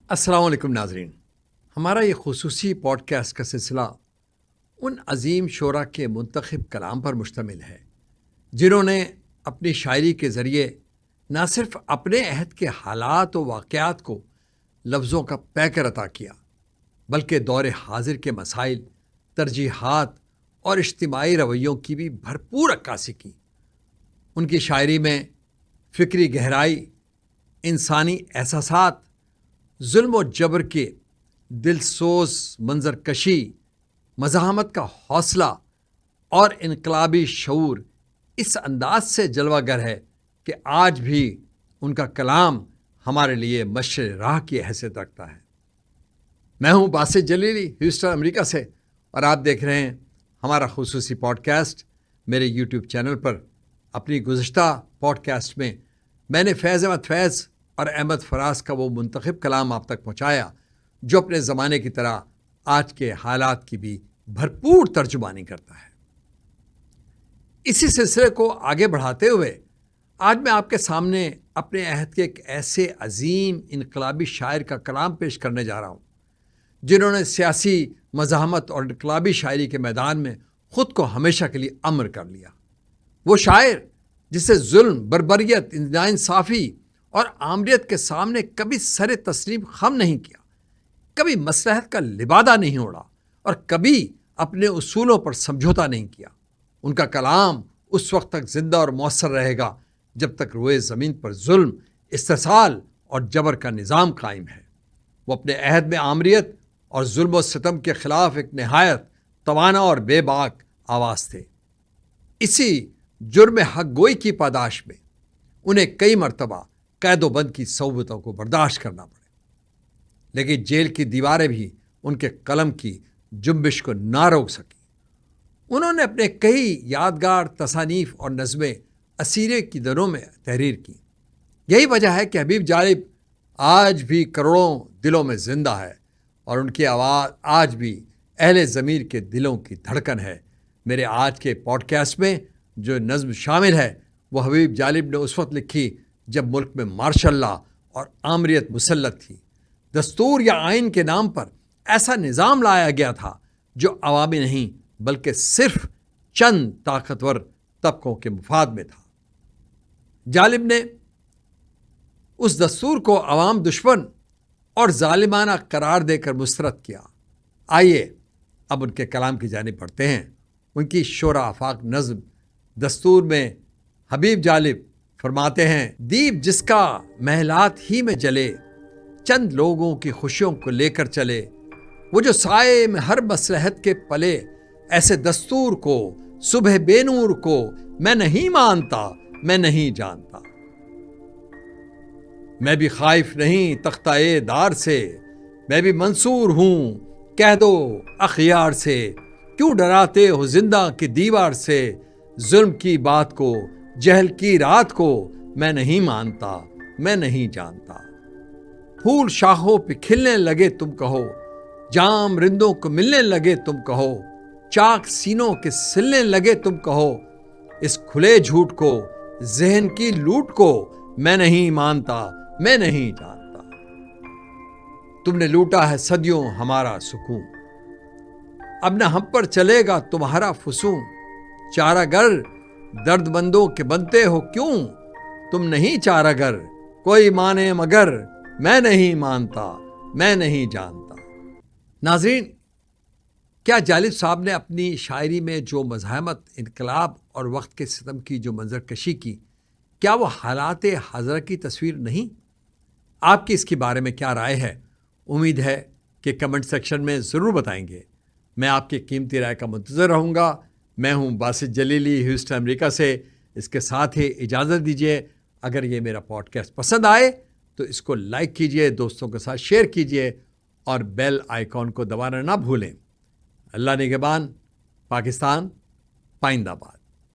السلام علیکم ناظرین، ہمارا یہ خصوصی پوڈ کاسٹ کا سلسلہ ان عظیم شعراء کے منتخب کلام پر مشتمل ہے جنہوں نے اپنی شاعری کے ذریعے نہ صرف اپنے عہد کے حالات و واقعات کو لفظوں کا پیکر عطا کیا بلکہ دور حاضر کے مسائل، ترجیحات اور اجتماعی رویوں کی بھی بھرپور عکاسی کی۔ ان کی شاعری میں فکری گہرائی، انسانی احساسات، ظلم و جبر کے دلسوز منظر کشی، مزاحمت کا حوصلہ اور انقلابی شعور اس انداز سے جلوہ گر ہے کہ آج بھی ان کا کلام ہمارے لیے مشعل راہ کی حیثیت رکھتا ہے۔ میں ہوں باسط جلیلی، ہیوسٹن، امریکہ سے، اور آپ دیکھ رہے ہیں ہمارا خصوصی پوڈ کاسٹ میرے یوٹیوب چینل پر۔ اپنی گزشتہ پوڈ کاسٹ میں نے فیض احمد فیض اور احمد فراز کا وہ منتخب کلام آپ تک پہنچایا جو اپنے زمانے کی طرح آج کے حالات کی بھی بھرپور ترجمانی کرتا ہے۔ اسی سلسلے کو آگے بڑھاتے ہوئے آج میں آپ کے سامنے اپنے عہد کے ایک ایسے عظیم انقلابی شاعر کا کلام پیش کرنے جا رہا ہوں جنہوں نے سیاسی مزاحمت اور انقلابی شاعری کے میدان میں خود کو ہمیشہ کے لیے امر کر لیا۔ وہ شاعر جسے ظلم، بربریت، ناانصافی اور آمریت کے سامنے کبھی سر تسلیم خم نہیں کیا، کبھی مصلحت کا لبادہ نہیں اوڑھا اور کبھی اپنے اصولوں پر سمجھوتا نہیں کیا۔ ان کا کلام اس وقت تک زندہ اور مؤثر رہے گا جب تک روئے زمین پر ظلم، استحصال اور جبر کا نظام قائم ہے۔ وہ اپنے عہد میں آمریت اور ظلم و ستم کے خلاف ایک نہایت توانا اور بے باک آواز تھے۔ اسی جرم حق گوئی کی پاداش میں انہیں کئی مرتبہ قید و بند کی صعوبتوں کو برداشت کرنا پڑے، لیکن جیل کی دیواریں بھی ان کے قلم کی جنبش کو نہ روک سکیں۔ انہوں نے اپنے کئی یادگار تصانیف اور نظمیں اسیرے کی دنوں میں تحریر کی۔ یہی وجہ ہے کہ حبیب جالب آج بھی کروڑوں دلوں میں زندہ ہے اور ان کی آواز آج بھی اہل ضمیر کے دلوں کی دھڑکن ہے۔ میرے آج کے پوڈ کاسٹ میں جو نظم شامل ہے وہ حبیب جالب نے اس وقت لکھی جب ملک میں مارشل لا اور آمریت مسلط تھی۔ دستور یا آئین کے نام پر ایسا نظام لایا گیا تھا جو عوامی نہیں بلکہ صرف چند طاقتور طبقوں کے مفاد میں تھا۔ جالب نے اس دستور کو عوام دشمن اور ظالمانہ قرار دے کر مسترد کیا۔ آئیے اب ان کے کلام کی جانب بڑھتے ہیں۔ ان کی شعرا آفاق نظم دستور میں حبیب جالب فرماتے ہیں: دیپ جس کا محلات ہی میں جلے، چند لوگوں کی خوشیوں کو لے کر چلے، وہ جو سائے میں ہر مصلحت کے پلے، ایسے دستور کو، صبح بے نور کو میں نہیں مانتا، میں نہیں جانتا۔ میں بھی خائف نہیں تختہ دار سے، میں بھی منصور ہوں کہہ دو اخیار سے، کیوں ڈراتے ہو زندہ کی دیوار سے، ظلم کی بات کو، جہل کی رات کو میں نہیں مانتا، میں نہیں جانتا۔ پھول شاخوں پہ کھلنے لگے تم کہو، جام رندوں کو ملنے لگے تم کہو، چاک سینوں کے سلنے لگے تم کہو، اس کھلے جھوٹ کو، ذہن کی لوٹ کو میں نہیں مانتا، میں نہیں جانتا۔ تم نے لوٹا ہے صدیوں ہمارا سکون، اب نہ ہم پر چلے گا تمہارا فسون، چارہ گر درد مندوں کے بنتے ہو کیوں، تم نہیں چارہ گر، کوئی مانے مگر میں نہیں مانتا، میں نہیں جانتا۔ ناظرین، کیا جالب صاحب نے اپنی شاعری میں جو مزاحمت، انقلاب اور وقت کے ستم کی جو منظر کشی کی، کیا وہ حالات حاضرہ کی تصویر نہیں؟ آپ کی اس کے بارے میں کیا رائے ہے؟ امید ہے کہ کمنٹ سیکشن میں ضرور بتائیں گے۔ میں آپ کی قیمتی رائے کا منتظر رہوں گا۔ میں ہوں باسط جلیلی، ہیوسٹن، امریکہ سے۔ اس کے ساتھ ہی اجازت دیجیے، اگر یہ میرا پوڈ کاسٹ پسند آئے تو اس کو لائک کیجیے، دوستوں کے ساتھ شیئر کیجیے اور بیل آئیکن کو دبانا نہ بھولیں۔ اللہ نگہبان۔ پاکستان پائندہ باد۔